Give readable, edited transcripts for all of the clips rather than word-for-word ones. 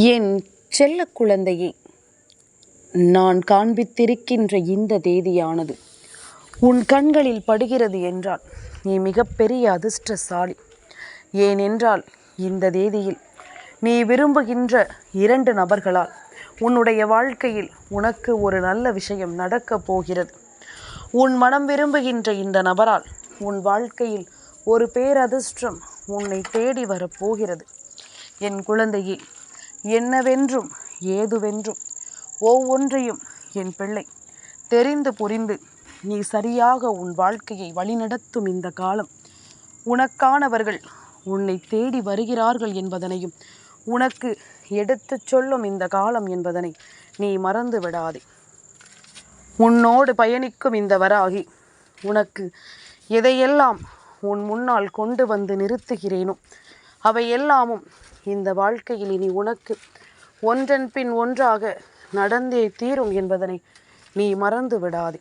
என் செல்ல குழந்தையே, நான் காண்பித்திருக்கின்ற இந்த தேதியானது உன் கண்களில் படுகிறது என்றால் நீ மிகப்பெரிய அதிர்ஷ்டசாலி. ஏனென்றால் இந்த தேதியில் நீ விரும்புகின்ற 2 நபர்களால் உன்னுடைய வாழ்க்கையில் உனக்கு ஒரு நல்ல விஷயம் நடக்கப் போகிறது. உன் மனம் விரும்புகின்ற இந்த நபரால் உன் வாழ்க்கையில் ஒரு பேரதிர்ஷ்டம் உன்னை தேடி வரப்போகிறது. என் குழந்தையே, என்னவென்றும் ஏதுவென்றும் ஒவ்வொன்றையும் என் பிள்ளை தெரிந்து புரிந்து நீ சரியாக உன் வாழ்க்கையை வழிநடத்தும் இந்த காலம் உனக்கானவர்கள் உன்னை தேடி வருகிறார்கள் என்பதனையும் உனக்கு எடுத்துச் சொல்லும் இந்த காலம் என்பதனை நீ மறந்து விடாதே. உன்னோடு பயணிக்கும் இந்த வராகி உனக்கு எதையெல்லாம் உன் முன்னால் கொண்டு வந்து நிறுத்துகிறேனோ அவையெல்லாமும் இந்த வாழ்க்கையில் இனி உனக்கு ஒன்றன் பின் ஒன்றாக நடந்தே தீரும் என்பதனை நீ மறந்து விடாதே.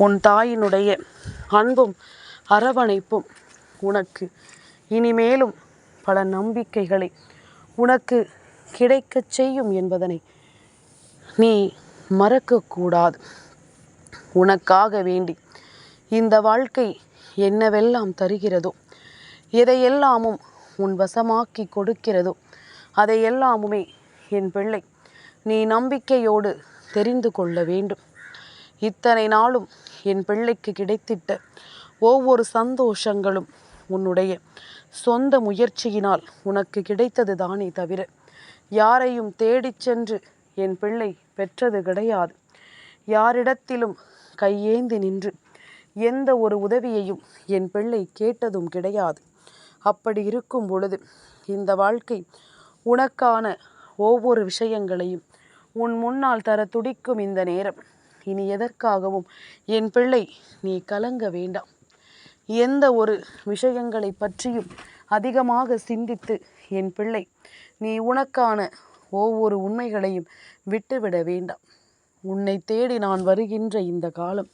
உன் தாயினுடைய அன்பும் அரவணைப்பும் உனக்கு இனிமேலும் பல நம்பிக்கைகளை உனக்கு கிடைக்கச் செய்யும் என்பதனை நீ மறக்கக்கூடாது. உனக்காக வேண்டி இந்த வாழ்க்கை என்னவெல்லாம் தருகிறதோ, எதையெல்லாமும் உன் வசமாக்கி கொடுக்கிறதோ அதையெல்லாமுமே என் பிள்ளை நீ நம்பிக்கையோடு தெரிந்து கொள்ள வேண்டும். இத்தனை நாளும் என் பிள்ளைக்கு கிடைத்திட்ட ஒவ்வொரு சந்தோஷங்களும் உன்னுடைய சொந்த முயற்சியினால் உனக்கு கிடைத்தது தானே தவிர யாரையும் தேடிச் சென்று என் பிள்ளை பெற்றது கிடையாது. யாரிடத்திலும் கையேந்தி நின்று எந்த ஒரு உதவியையும் என் பிள்ளை கேட்டதும் கிடையாது. அப்படி இருக்கும் பொழுது இந்த வாழ்க்கை உனக்கான ஒவ்வொரு விஷயங்களையும் உன் முன்னால் தர துடிக்கும் இந்த நேரம் இனி எதற்காகவும் என் பிள்ளை நீ கலங்க வேண்டாம். எந்த ஒரு விஷயங்களை பற்றியும் அதிகமாக சிந்தித்து என் பிள்ளை நீ உனக்கான ஒவ்வொரு உண்மைகளையும் விட்டுவிட வேண்டாம். உன்னை தேடி நான் வருகின்ற இந்த காலம்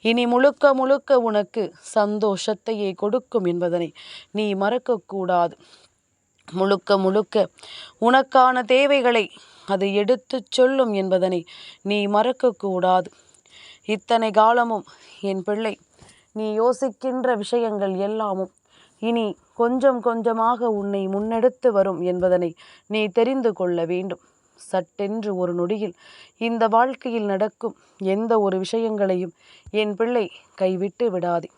இனி முழுக்க முழுக்க உனக்கு சந்தோஷத்தையே கொடுக்கும் என்பதனை நீ மறக்கக்கூடாது. முழுக்க முழுக்க உனக்கான தேவைகளை அது எடுத்துச் சொல்லும் என்பதனை நீ மறக்கக்கூடாது. இத்தனை காலமும் என் பிள்ளை நீ யோசிக்கின்ற விஷயங்கள் எல்லாமும் இனி கொஞ்சம் கொஞ்சமாக உன்னை முன்னெடுத்து வரும் என்பதனை நீ தெரிந்து கொள்ள வேண்டும். சட்டென்று ஒரு நொடியில் இந்த வாழ்க்கையில் நடக்கும் எந்த ஒரு விஷயங்களையும் என் பிள்ளை கைவிட்டு விடாதே.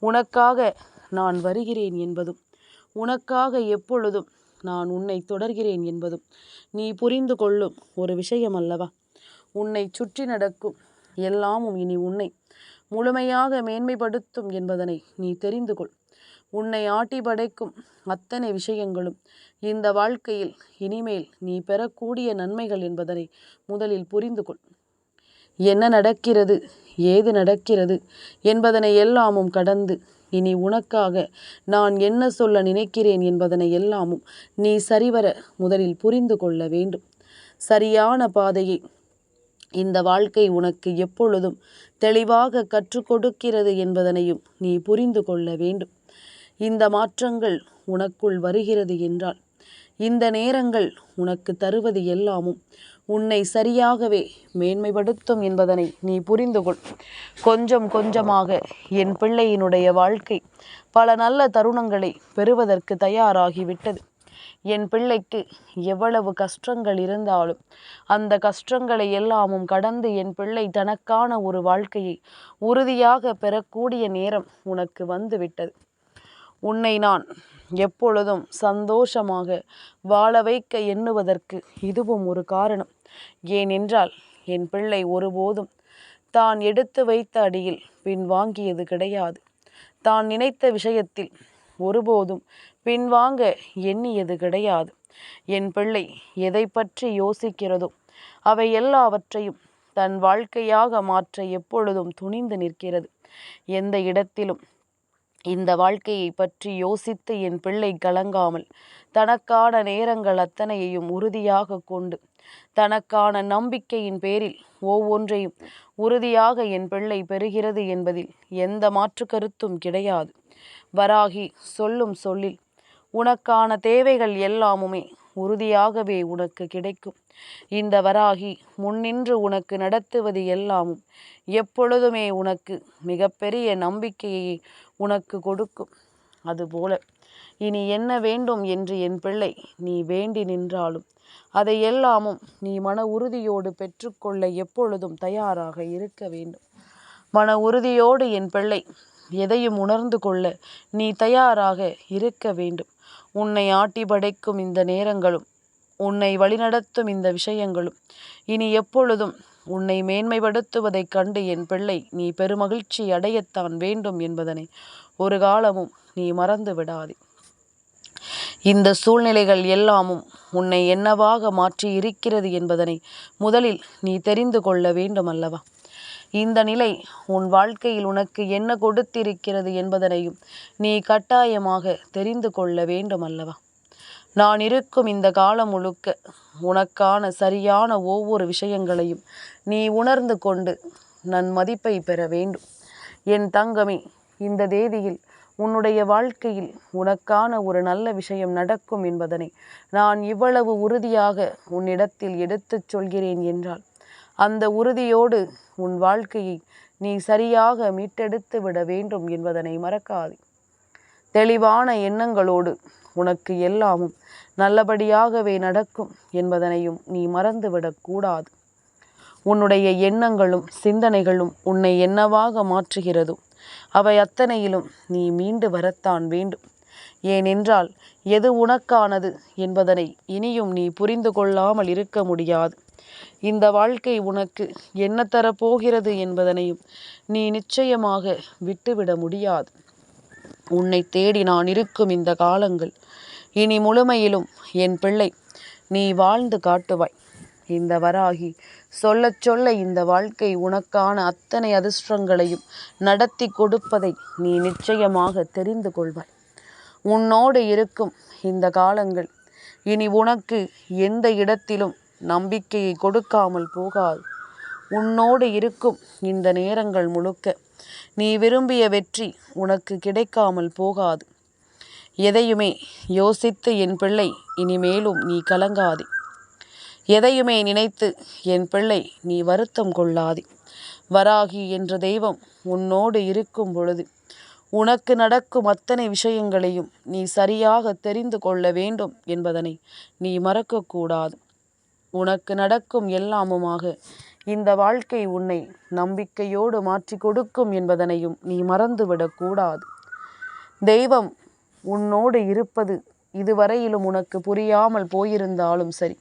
உனக்காக நான் வருகிறேன் என்பதும் உனக்காக எப்பொழுதும் நான் உன்னை தொடர்கிறேன் என்பதும் நீ புரிந்து கொள்ளும் ஒரு விஷயம் அல்லவா? உன்னை சுற்றி நடக்கும் எல்லாமும் இனி உன்னை முழுமையாக மேன்மைப்படுத்தும் என்பதனை நீ தெரிந்து கொள். உன்னை ஆட்டி படைக்கும் அத்தனை விஷயங்களும் இந்த வாழ்க்கையில் இனிமேல் நீ பெறக்கூடிய நன்மைகள் என்பதனை முதலில் புரிந்து கொள். என்ன நடக்கிறது, ஏது நடக்கிறது என்பதனை எல்லாமும் கடந்து இனி உனக்காக நான் என்ன சொல்ல நினைக்கிறேன் என்பதனை எல்லாமும் நீ சரிவர முதலில் புரிந்து கொள்ள வேண்டும். சரியான பாதையை இந்த வாழ்க்கை உனக்கு எப்பொழுதும் தெளிவாக கற்றுக் கொடுக்கிறது என்பதனையும் நீ புரிந்து கொள்ள வேண்டும். இந்த மாற்றங்கள் உனக்குள் வருகிறது என்றால் இந்த நேரங்கள் உனக்கு தருவது எல்லாமும் உன்னை சரியாகவே மேன்மைப்படுத்தும் என்பதனை நீ புரிந்து கொள். கொஞ்சம் கொஞ்சமாக என் பிள்ளையினுடைய வாழ்க்கை பல நல்ல தருணங்களை பெறுவதற்கு தயாராகிவிட்டது. என் பிள்ளைக்கு எவ்வளவு கஷ்டங்கள் இருந்தாலும் அந்த கஷ்டங்களை எல்லாமும் கடந்து என் பிள்ளை தனக்கான ஒரு வாழ்க்கையை உறுதியாக பெறக்கூடிய நேரம் உனக்கு வந்துவிட்டது. உன்னை நான் எப்பொழுதும் சந்தோஷமாக வாழ வைக்க எண்ணுவதற்கு இதுவும் ஒரு காரணம். ஏனென்றால் என் பிள்ளை ஒருபோதும் தான் எடுத்து வைத்த அடியில் பின்வாங்கியது கிடையாது. தான் நினைத்த விஷயத்தில் ஒருபோதும் பின்வாங்க எண்ணியது கிடையாது. என் பிள்ளை எதை பற்றி யோசிக்கிறதோ அவை எல்லாவற்றையும் தன் வாழ்க்கையாக மாற்ற எப்பொழுதும் துணிந்து நிற்கிறது. எந்த இடத்திலும் இந்த வாழ்க்கையை பற்றி யோசித்து என் பிள்ளை கலங்காமல் தனக்கான நேரங்கள் அத்தனையையும் உறுதியாக கொண்டு தனக்கான நம்பிக்கையின் பேரில் ஒவ்வொன்றையும் உறுதியாக என் பிள்ளை பெறுகிறது என்பதில் எந்த மாற்று கருத்தும் கிடையாது. வராகி சொல்லும் சொல்லில் உனக்கான தேவைகள் எல்லாமுமே உறுதியாகவே உனக்கு கிடைக்கும். இந்த வராகி முன்னின்று உனக்கு நடத்துவது எல்லாமும் எப்பொழுதுமே உனக்கு மிகப்பெரிய நம்பிக்கையை உனக்கு கொடுக்கும். அதுபோல இனி என்ன வேண்டும் என்று என் பிள்ளை நீ வேண்டி நின்றாலும் அதை எல்லாமும் நீ மன உறுதியோடு பெற்றுக்கொள்ள எப்பொழுதும் தயாராக இருக்க வேண்டும். மன உறுதியோடு என் பிள்ளை எதையும் உணர்ந்து கொள்ள நீ தயாராக இருக்க வேண்டும். உன்னை ஆட்டி படைக்கும் இந்த நேரங்களும் உன்னை வழிநடத்தும் இந்த விஷயங்களும் இனி எப்பொழுதும் உன்னை மேன்மைப்படுத்துவதைக் கண்டு என் பிள்ளை நீ பெருமகிழ்ச்சி அடையத்தான் வேண்டும் என்பதனை ஒரு காலமும் நீ மறந்து விடாதே. இந்த சூழ்நிலைகள் எல்லாமும் உன்னை என்னவாக மாற்றி இருக்கிறது என்பதனை முதலில் நீ தெரிந்து கொள்ள வேண்டும் அல்லவா? இந்த நிலை உன் வாழ்க்கையில் உனக்கு என்ன கொடுத்திருக்கிறது என்பதனையும் நீ கட்டாயமாக தெரிந்து கொள்ள வேண்டும் அல்லவா? நான் இருக்கும் இந்த காலம் முழுக்க உனக்கான சரியான ஒவ்வொரு விஷயங்களையும் நீ உணர்ந்து கொண்டு மதிப்பை பெற வேண்டும். என் தங்கமே, இந்த தேதியில் உன்னுடைய வாழ்க்கையில் உனக்கான ஒரு நல்ல விஷயம் நடக்கும் என்பதனை நான் இவ்வளவு உறுதியாக உன்னிடத்தில் எடுத்துச் சொல்கிறேன் என்றால் அந்த உறுதியோடு உன் வாழ்க்கையை நீ சரியாக மீட்டெடுத்து விட வேண்டும் என்பதனை மறக்காதே. தெளிவான எண்ணங்களோடு உனக்கு எல்லாமும் நல்லபடியாகவே நடக்கும் என்பதனையும் நீ மறந்துவிடக்கூடாது. உன்னுடைய எண்ணங்களும் சிந்தனைகளும் உன்னை என்னவாக மாற்றுகிறதோ அவை அத்தனையிலும் நீ மீண்டு வரத்தான் வேண்டும். ஏனென்றால் எது உனக்கானது என்பதனை இனியும் நீ புரிந்து கொள்ளாமல் இருக்க முடியாது. இந்த வாழ்க்கை உனக்கு என்ன தரப்போகிறது என்பதனையும் நீ நிச்சயமாக விட்டுவிட முடியாது. உன்னை தேடி நான் இருக்கும் இந்த காலங்கள் இனி முழுமையிலும் என் பிள்ளை நீ வாழ்ந்து காட்டுவாய். இந்த வராகி சொல்ல சொல்ல இந்த வாழ்க்கை உனக்கான அத்தனை அதிர்ஷ்டங்களையும் நடத்தி கொடுப்பதை நீ நிச்சயமாக தெரிந்து கொள்வாய். உன்னோடு இருக்கும் இந்த காலங்கள் இனி உனக்கு எந்த இடத்திலும் நம்பிக்கையை கொடுக்காமல் போகாது. உன்னோடு இருக்கும் இந்த நேரங்கள் முழுக்க நீ விரும்பிய வெற்றி உனக்கு கிடைக்காமல் போகாது. எதையுமே யோசித்து என் பிள்ளை இனிமேலும் நீ கலங்காதே. எதையுமே நினைத்து என் பிள்ளை நீ வருத்தம் கொள்ளாதே. வராகி என்ற தெய்வம் உன்னோடு இருக்கும் பொழுது உனக்கு நடக்கும் அத்தனை விஷயங்களையும் நீ சரியாக தெரிந்து கொள்ள வேண்டும் என்பதனை நீ மறக்கக்கூடாது. உனக்கு நடக்கும் எல்லாமுமாக இந்த வாழ்க்கை உன்னை நம்பிக்கையோடு மாற்றி கொடுக்கும் என்பதனையும் நீ மறந்துவிடக்கூடாது. தெய்வம் உன்னோடு இருப்பது இதுவரையிலும் உனக்கு புரியாமல் போயிருந்தாலும் சரி,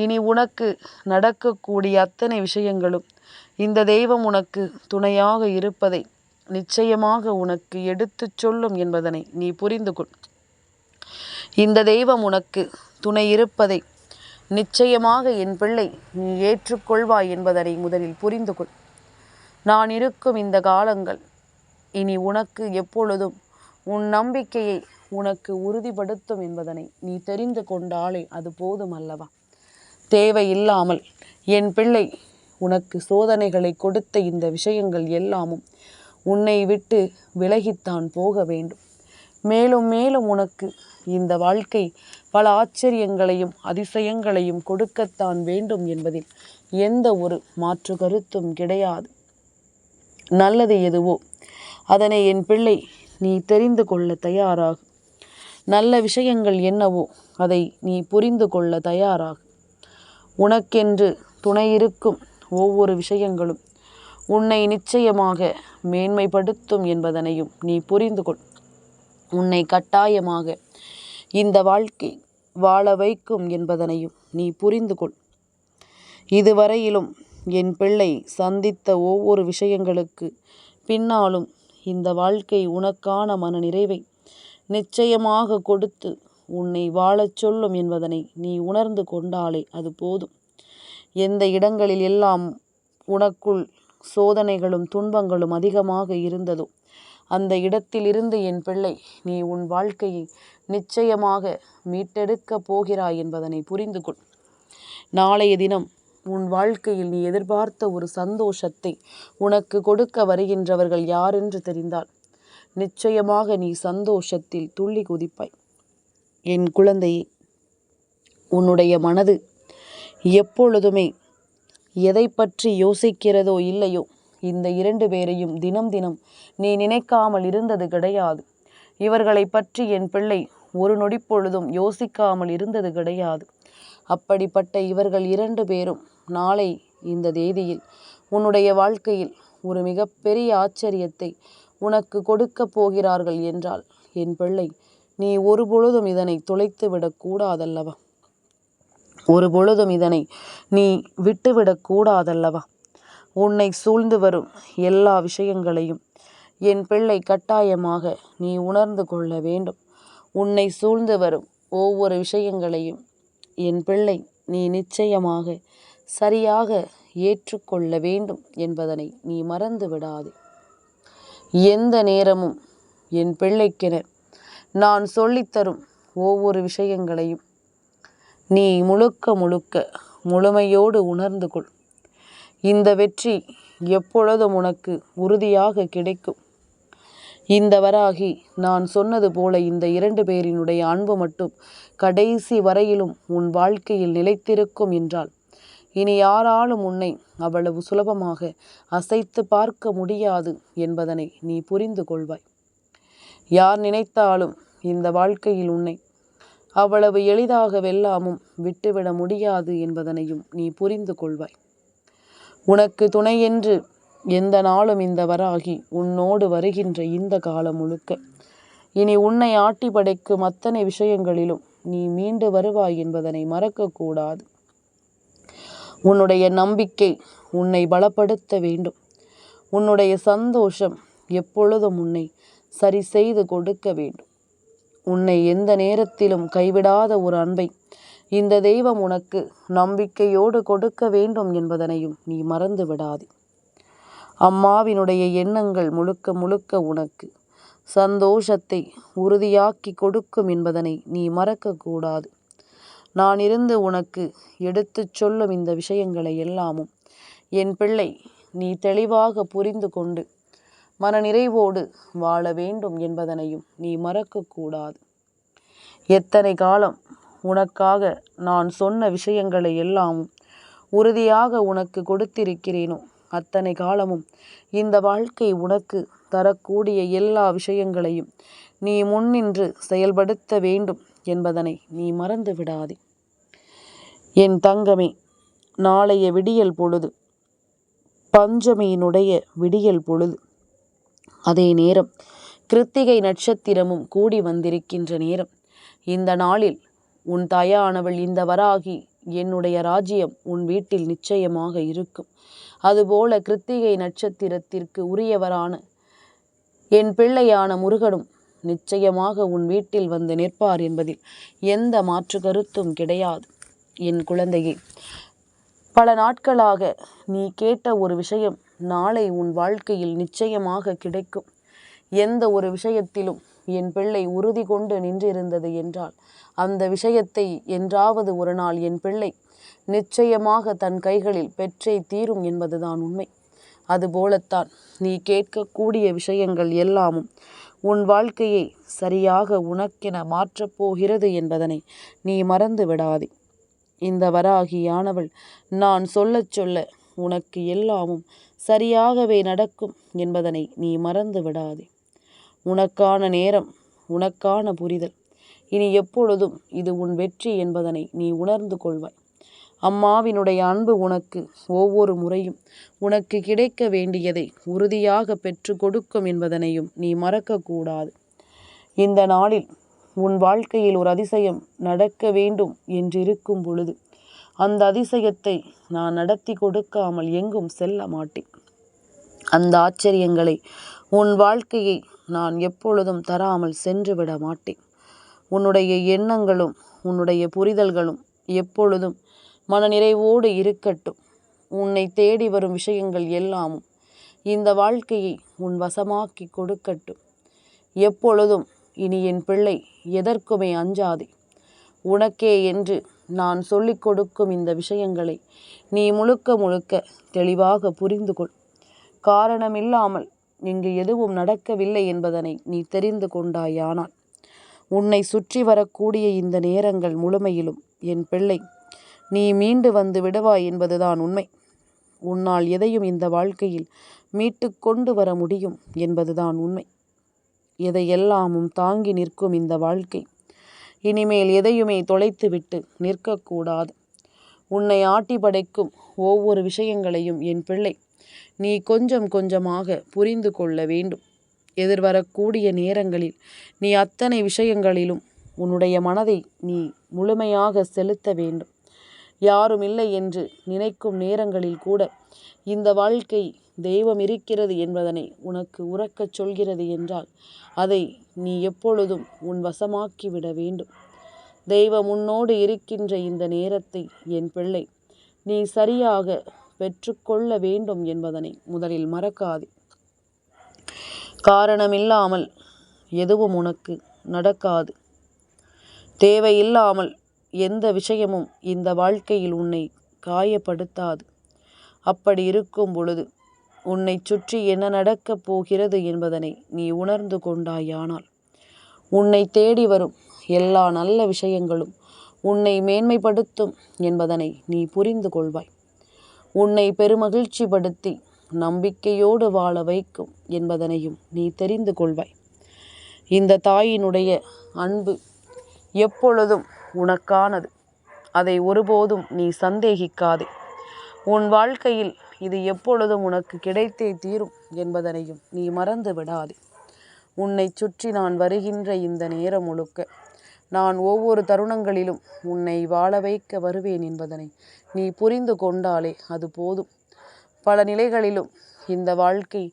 இனி உனக்கு நடக்கக்கூடிய அத்தனை விஷயங்களும் இந்த தெய்வம் உனக்கு துணையாக இருப்பதை நிச்சயமாக உனக்கு எடுத்துச் சொல்லும் என்பதனை நீ புரிந்து கொள். இந்த தெய்வம் உனக்கு துணை இருப்பதை நிச்சயமாக என் பிள்ளை நீ ஏற்றுக்கொள்வாய் என்பதனை முதலில் புரிந்து கொள். நான் இருக்கும் இந்த காலங்கள் இனி உனக்கு எப்பொழுதும் உன் நம்பிக்கையை உனக்கு உறுதிப்படுத்தும் என்பதனை நீ தெரிந்து கொண்டாலே அது போதும் அல்லவா? தேவையில்லாமல் என் பிள்ளை உனக்கு சோதனைகளை கொடுத்த இந்த விஷயங்கள் எல்லாமும் உன்னை விட்டு விலகித்தான் போக வேண்டும். மேலும் மேலும் உனக்கு இந்த வாழ்க்கை பல ஆச்சரியங்களையும் அதிசயங்களையும் கொடுக்கத்தான் வேண்டும் என்பதில் எந்த ஒரு மாற்று கருத்தும் கிடையாது. நல்லது எதுவோ அதனை என் பிள்ளை நீ தெரிந்து கொள்ள தயாராகு. நல்ல விஷயங்கள் என்னவோ அதை நீ புரிந்து கொள்ள தயாராகு. உனக்கென்று துணை இருக்கும் ஒவ்வொரு விஷயங்களும் உன்னை நிச்சயமாக மேன்மைப்படுத்தும் என்பதனையும் நீ புரிந்து கொள். உன்னை கட்டாயமாக இந்த வாழ்க்கை வாழ வைக்கும் என்பதனையும் நீ புரிந்து கொள். இதுவரையிலும் என் பிள்ளை சந்தித்த ஒவ்வொரு விஷயங்களுக்கு பின்னாலும் இந்த வாழ்க்கை உனக்கான மன நிறைவை நிச்சயமாக கொடுத்து உன்னை வாழச் சொல்லும் என்பதனை நீ உணர்ந்து கொண்டாலே அது போதும். எந்த இடங்களில் எல்லாம் உனக்குள் சோதனைகளும் துன்பங்களும் அதிகமாக இருந்ததோ அந்த இடத்திலிருந்து என் பிள்ளை நீ உன் வாழ்க்கையை நிச்சயமாக மீட்டெடுக்கப் போகிறாய் என்பதனை புரிந்து கொள். நாளைய தினம் உன் வாழ்க்கையில் நீ எதிர்பார்த்த ஒரு சந்தோஷத்தை உனக்கு கொடுக்க வருகின்றவர்கள் யாரென்று தெரிந்தால் நிச்சயமாக நீ சந்தோஷத்தில் துள்ளி குதிப்பாய். என் குழந்தையே, உன்னுடைய மனது எப்பொழுதுமே எதை பற்றி யோசிக்கிறதோ இல்லையோ, இந்த 2 பேரையும் தினம் தினம் நீ நினைக்காமல் இருந்தது கிடையாது. இவர்களை பற்றி என் பிள்ளை ஒரு நொடி பொழுதும் யோசிக்காமல் இருந்தது கிடையாது. அப்படிப்பட்ட இவர்கள் 2 பேரும் நாளை இந்த தேதியில் உன்னுடைய வாழ்க்கையில் ஒரு மிகப்பெரிய ஆச்சரியத்தை உனக்கு கொடுக்க போகிறார்கள் என்றால், என் பிள்ளை, நீ ஒரு பொழுதும் இதனை தொலைத்து விடக்கூடாதல்லவா? ஒரு பொழுதும் இதனை நீ விட்டுவிடக்கூடாதல்லவா? உன்னை சூழ்ந்து வரும் எல்லா விஷயங்களையும் என் பிள்ளை கட்டாயமாக நீ உணர்ந்து கொள்ள வேண்டும். உன்னை சூழ்ந்து வரும் ஒவ்வொரு விஷயங்களையும் என் பிள்ளை நீ நிச்சயமாக சரியாக ஏற்றுக்கொள்ள வேண்டும் என்பதனை நீ மறந்து விடாதே. எந்த நேரமும் என் பிள்ளைக்கென நான் சொல்லித்தரும் ஒவ்வொரு விஷயங்களையும் நீ முழுக்க முழுக்க முழுமையோடு உணர்ந்து கொள். இந்த வெற்றி எப்பொழுதும் உனக்கு உறுதியாக கிடைக்கும். இந்த வராகி நான் சொன்னது போல இந்த 2 பேரினுடைய அன்பு மட்டும் கடைசி வரையிலும் உன் வாழ்க்கையில் நிலைத்திருக்கும் என்றால், இனி யாராலும் உன்னை அவ்வளவு சுலபமாக அசைத்து பார்க்க முடியாது என்பதனை நீ புரிந்து கொள்வாய். யார் நினைத்தாலும் இந்த வாழ்க்கையில் உன்னை அவ்வளவு எளிதாக வெல்லாமும் விட்டுவிட முடியாது என்பதனையும் நீ புரிந்து கொள்வாய். உனக்கு துணை என்று எந்த நாளும் இந்த வராகி உன்னோடு வருகின்ற இந்த காலம் முழுக்க இனி உன்னை ஆட்டி படைக்கும் அத்தனை விஷயங்களிலும் நீ மீண்டு வருவாய் என்பதனை மறக்கக்கூடாது. உன்னுடைய நம்பிக்கை உன்னை பலப்படுத்த வேண்டும். உன்னுடைய சந்தோஷம் எப்பொழுதும் உன்னை சரி செய்து கொடுக்க வேண்டும். உன்னை எந்த நேரத்திலும் கைவிடாத ஒரு அன்பை இந்த தெய்வம் உனக்கு நம்பிக்கையோடு கொடுக்க வேண்டும் என்பதனையும் நீ மறந்து விடாதே. அம்மாவினுடைய எண்ணங்கள் முழுக்க முழுக்க உனக்கு சந்தோஷத்தை உறுதியாக்கி கொடுக்கும் என்பதனை நீ மறக்கக்கூடாது. நான் இருந்து உனக்கு எடுத்துச் சொல்லும் இந்த விஷயங்களை எல்லாமும் என் பிள்ளை நீ தெளிவாக புரிந்து கொண்டு மனநிறைவோடு வாழ வேண்டும் என்பதனையும் நீ மறக்கக்கூடாது. எத்தனை காலம் உனக்காக நான் சொன்ன விஷயங்களை எல்லாமும் உறுதியாக உனக்கு கொடுத்திருக்கிறேனோ, அத்தனை காலமும் இந்த வாழ்க்கை உனக்கு தரக்கூடிய எல்லா விஷயங்களையும் நீ முன்னின்று செயல்படுத்த வேண்டும் என்பதனை நீ மறந்து விடாதே. என் தங்கமே, நாளைய விடியல் பொழுது பஞ்சமியினுடைய விடியல் பொழுது, அதே நேரம் கிருத்திகை நட்சத்திரமும் கூடி வந்திருக்கின்ற நேரம். இந்த நாளில் உன் தாயானவள் இந்த வராகி என்னுடைய ராஜ்யம் உன் வீட்டில் நிச்சயமாக இருக்கும். அதுபோல கிருத்திகை நட்சத்திரத்திற்கு உரியவரான என் பிள்ளையான முருகனும் நிச்சயமாக உன் வீட்டில் வந்து நிற்பார் என்பதில் எந்த மாற்று கருத்தும் கிடையாது. என் குழந்தையே, பல நாட்களாக நீ கேட்ட ஒரு விஷயம் நாளை உன் வாழ்க்கையில் நிச்சயமாக கிடைக்கும். எந்த ஒரு விஷயத்திலும் என் பிள்ளை உறுதி கொண்டு நின்றிருந்தது என்றால், அந்த விஷயத்தை என்றாவது ஒரு நாள் என் பிள்ளை நிச்சயமாக தன் கைகளில் பெற்றே தீரும் என்பதுதான் உண்மை. அதுபோலத்தான் நீ கேட்கக்கூடிய விஷயங்கள் எல்லாமும் உன் வாழ்க்கையை சரியாக உனக்கென மாற்றப் போகிறது என்பதனை நீ மறந்து விடாதே. இந்த வராகியானவள் நான் சொல்லச் சொல்ல உனக்கு எல்லாமும் சரியாகவே நடக்கும் என்பதனை நீ மறந்து விடாதே. உனக்கான நேரம், உனக்கான புரிதல் இனி எப்பொழுதும் இது உன் வெற்றி என்பதனை நீ உணர்ந்து கொள்வாய். அம்மாவினுடைய அன்பு உனக்கு ஒவ்வொரு முறையும் உனக்கு கிடைக்க வேண்டியதை உறுதியாக பெற்று கொடுக்கும் என்பதனையும் நீ மறக்கக்கூடாது. இந்த நாளில் உன் வாழ்க்கையில் ஒரு அதிசயம் நடக்க வேண்டும் என்றிருக்கும் பொழுது, அந்த அதிசயத்தை நான் நடத்தி கொடுக்காமல் எங்கும் செல்ல மாட்டேன். அந்த ஆச்சரியங்களை உன் வாழ்க்கையை நான் எப்பொழுதும் தராமல் சென்று விட மாட்டேன். உன்னுடைய எண்ணங்களும் உன்னுடைய புரிதல்களும் எப்பொழுதும் மனநிறைவோடு இருக்கட்டும். உன்னை தேடி வரும் விஷயங்கள் எல்லாமும் இந்த வாழ்க்கையை உன் வசமாக்கி கொடுக்கட்டும். எப்பொழுதும் இனி என் பிள்ளை எதற்குமே அஞ்சாதே. உனக்கே என்று நான் சொல்லிக் கொடுக்கும் இந்த விஷயங்களை நீ முழுக்க முழுக்க தெளிவாக புரிந்து கொள். காரணமில்லாமல் இங்கு எதுவும் நடக்கவில்லை என்பதனை நீ தெரிந்து கொண்டாயானால், உன்னை சுற்றி வரக்கூடிய இந்த நேரங்கள் முழுமையிலும் என் பிள்ளை, நீ மீண்டு வந்து விடுவாய் என்பதுதான் உண்மை. உன்னால் எதையும் இந்த வாழ்க்கையில் மீட்டு கொண்டு வர முடியும் என்பதுதான் உண்மை. எதையெல்லாமும் தாங்கி நிற்கும் இந்த வாழ்க்கை இனிமேல் எதையுமே தொலைத்துவிட்டு நிற்கக்கூடாது. உன்னை ஆட்டி படைக்கும் ஒவ்வொரு விஷயங்களையும் என் பிள்ளை நீ கொஞ்சம் கொஞ்சமாக புரிந்து கொள்ள வேண்டும். எதிர்வரக்கூடிய நேரங்களில் நீ அத்தனை விஷயங்களிலும் உன்னுடைய மனதை நீ முழுமையாக செலுத்த வேண்டும். யாரும் இல்லை என்று நினைக்கும் நேரங்களில் கூட இந்த வாழ்க்கை தெய்வம் இருக்கிறது என்பதனை உனக்கு உறக்கச் சொல்கிறது என்றால் அதை நீ எப்பொழுதும் உன் வசமாக்கிவிட வேண்டும். தெய்வம் உன்னோடு இருக்கின்ற இந்த நேரத்தை என் பிள்ளை நீ சரியாக பெற்றுக்கொள்ள வேண்டும் என்பதனை முதலில் மறக்காதே. காரணமில்லாமல் எதுவும் உனக்கு நடக்காது. தேவையில்லாமல் எந்த விஷயமும் இந்த வாழ்க்கையில் உன்னை காயப்படுத்தாது. அப்படி இருக்கும் பொழுது உன்னை சுற்றி என்ன நடக்கப் போகிறது என்பதனை நீ உணர்ந்து கொண்டாயானால் உன்னை தேடி வரும் எல்லா நல்ல விஷயங்களும் உன்னை மேன்மைப்படுத்தும் என்பதனை நீ புரிந்து கொள்வாய். உன்னை பெருமகிழ்ச்சிப்படுத்தி நம்பிக்கையோடு வாழ வைக்கும் என்பதனையும் நீ தெரிந்து கொள்வாய். இந்த தாயினுடைய அன்பு எப்பொழுதும் உனக்கானது. அதை ஒருபோதும் நீ சந்தேகிக்காதே. உன் வாழ்க்கையில் இது எப்பொழுதும் உனக்கு கிடைத்தே தீரும் என்பதனையும் நீ மறந்து விடாதே. உன்னை சுற்றி நான் வருகின்ற இந்த நேரம் முழுக்க நான் ஒவ்வொரு தருணங்களிலும் உன்னை வாழ வைக்க வருவேன் என்பதனை நீ புரிந்து கொண்டாலே அது போதும். பல நிலைகளிலும் இந்த வாழ்க்கை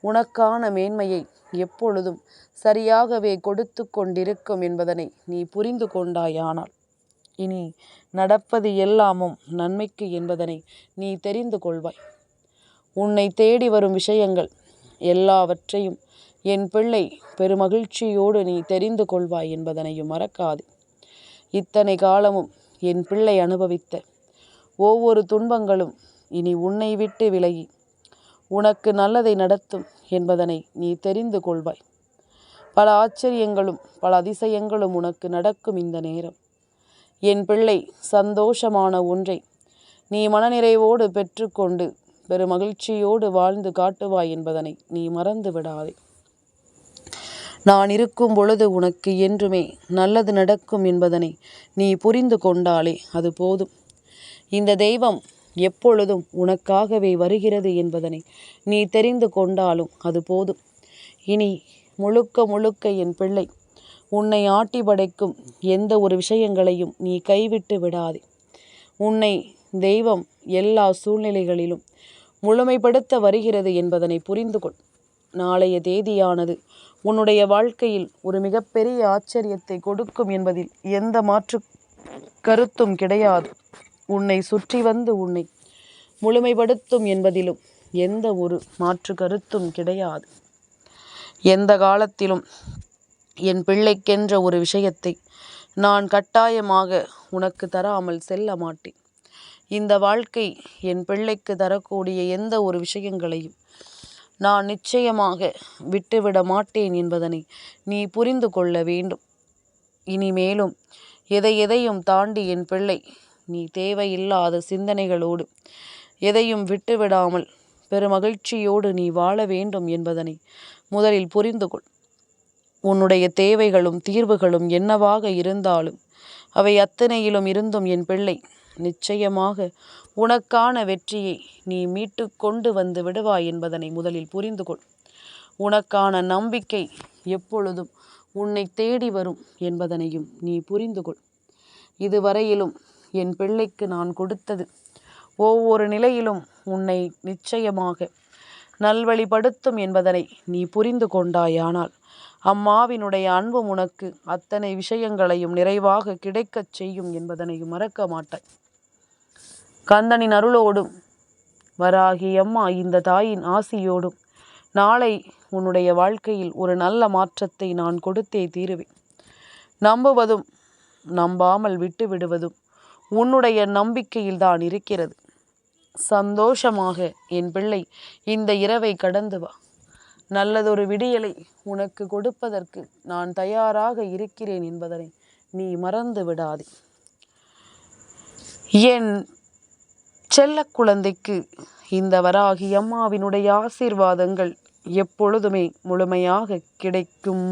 உனக்கான மேன்மையை எப்பொழுதும் சரியாகவே கொடுத்து கொண்டிருக்கும் என்பதனை நீ புரிந்து கொண்டாயானால் இனி நடப்பது எல்லாமும் நன்மைக்கு என்பதனை நீ தெரிந்து கொள்வாய். உன்னை தேடி வரும் விஷயங்கள் எல்லாவற்றையும் என் பிள்ளை பெருமகிழ்ச்சியோடு நீ தெரிந்து கொள்வாய் என்பதனையும் மறக்காது. இத்தனை காலமும் என் பிள்ளை அனுபவித்த ஒவ்வொரு துன்பங்களும் இனி உன்னை விட்டு விலகி உனக்கு நல்லதை நடத்தும் என்பதனை நீ தெரிந்து கொள்வாய். பல ஆச்சரியங்களும் பல அதிசயங்களும் உனக்கு நடக்கும் இந்த நேரம். என் பிள்ளை சந்தோஷமான ஒன்றை நீ மனநிறைவோடு பெற்றுக்கொண்டு பெருமகிழ்ச்சியோடு வாழ்ந்து காட்டுவாய் என்பதனை நீ மறந்து விடாதே. நான் இருக்கும் பொழுது உனக்கு என்றுமே நல்லது நடக்கும் என்பதனை நீ புரிந்து கொண்டாலே அது போதும். இந்த தெய்வம் எப்பொழுதும் உனக்காகவே வருகிறது என்பதனை நீ தெரிந்து கொண்டாலும் அது போதும். இனி முழுக்க முழுக்க என் பிள்ளை உன்னை ஆட்டி படைக்கும் எந்த ஒரு விஷயங்களையும் நீ கைவிட்டு விடாதே. உன்னை தெய்வம் எல்லா சூழ்நிலைகளிலும் முழுமைப்படுத்த வருகிறது என்பதனை புரிந்து கொள். நாளைய தேதியானது உன்னுடைய வாழ்க்கையில் ஒரு மிகப்பெரிய ஆச்சரியத்தை கொடுக்கும் என்பதில் எந்த மாற்று கருத்தும் கிடையாது. உன்னை சுற்றி வந்து உன்னை முழுமைப்படுத்தும் என்பதிலும் எந்த ஒரு மாற்று கருத்தும் கிடையாது. எந்த காலத்திலும் என் பிள்ளைக்கென்ற ஒரு விஷயத்தை நான் கட்டாயமாக உனக்கு தராமல் செல்ல மாட்டேன். இந்த வாழ்க்கை என் பிள்ளைக்கு தரக்கூடிய எந்த ஒரு விஷயங்களையும் நான் நிச்சயமாக விட்டுவிட மாட்டேன் என்பதனை நீ புரிந்து கொள்ள வேண்டும். இனிமேலும் எதையும் தாண்டி என் பிள்ளை நீ தேவையில்லாத சிந்தனைகளோடு எதையும் விட்டுவிடாமல் பெருமகிழ்ச்சியோடு நீ வாழ வேண்டும் என்பதனை முதலில் புரிந்து கொள். உன்னுடைய தேவைகளும் தீர்வுகளும் என்னவாக இருந்தாலும் அவை அத்தனையிலும் இருந்தும் என் பிள்ளை நிச்சயமாக உனக்கான வெற்றியை நீ மீட்டு கொண்டு வந்து விடுவாய் என்பதனை முதலில் புரிந்து கொள். உனக்கான நம்பிக்கை எப்பொழுதும் உன்னை தேடி வரும் என்பதனையும் நீ புரிந்து கொள். இதுவரையிலும் என் பிள்ளைக்கு நான் கொடுத்தது ஒவ்வொரு நிலையிலும் உன்னை நிச்சயமாக நல்வழிப்படுத்தும் என்பதனை நீ புரிந்து கொண்டாயானால் அம்மாவினுடைய அன்பும் உனக்கு அத்தனை விஷயங்களையும் நிறைவாக கிடைக்கச் செய்யும் என்பதனையும் மறக்க மாட்டாய். கந்தனின் அருளோடும் வராகி அம்மா இந்த தாயின் ஆசியோடும் நாளை உன்னுடைய வாழ்க்கையில் ஒரு நல்ல மாற்றத்தை நான் கொடுத்தே தீருவேன். நம்புவதும் நம்பாமல் விட்டு விடுவதும் உன்னுடைய நம்பிக்கையில்தான் இருக்கிறது. சந்தோஷமாக என் பிள்ளை இந்த இரவை கடந்து வா. நல்லதொரு விடியலை உனக்கு கொடுப்பதற்கு நான் தயாராக இருக்கிறேன் என்பதனை நீ மறந்து விடாதே. என் செல்ல குழந்தைக்கு இந்த வராகி அம்மாவினுடைய ஆசீர்வாதங்கள் எப்பொழுதுமே முழுமையாக கிடைக்கும்.